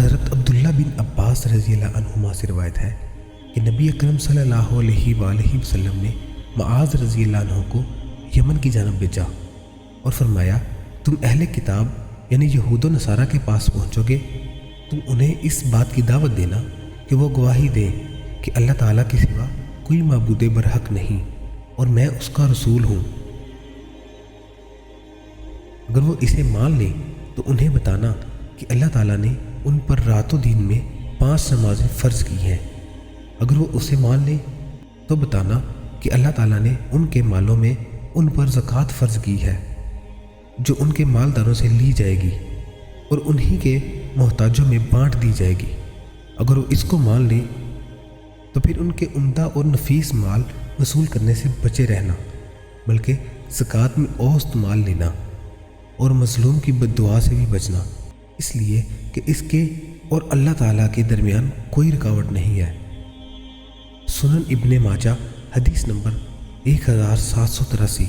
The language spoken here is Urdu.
حضرت عبداللہ بن عباس رضی اللہ عنہما سے روایت ہے کہ نبی اکرم صلی اللہ علیہ وآلہ وسلم نے معاذ رضی اللہ عنہ کو یمن کی جانب بھیجا اور فرمایا، تم اہل کتاب یعنی یہود و نصارہ کے پاس پہنچو گے، تم انہیں اس بات کی دعوت دینا کہ وہ گواہی دیں کہ اللہ تعالیٰ کے سوا کوئی معبود برحق نہیں اور میں اس کا رسول ہوں۔ اگر وہ اسے مان لیں تو انہیں بتانا کہ اللہ تعالیٰ نے ان پر رات و دن میں 5 نمازیں فرض کی ہیں۔ اگر وہ اسے مان لیں تو بتانا کہ اللہ تعالیٰ نے ان کے مالوں میں ان پر زکوٰۃ فرض کی ہے جو ان کے مالداروں سے لی جائے گی اور انہی کے محتاجوں میں بانٹ دی جائے گی۔ اگر وہ اس کو مان لیں تو پھر ان کے عمدہ اور نفیس مال وصول کرنے سے بچے رہنا، بلکہ زکوٰۃ میں اوسط مال لینا اور مظلوم کی بد دعا سے بھی بچنا، اس لیے کہ اس کے اور اللہ تعالیٰ کے درمیان کوئی رکاوٹ نہیں ہے۔ سنن ابن ماجہ حدیث نمبر 1783۔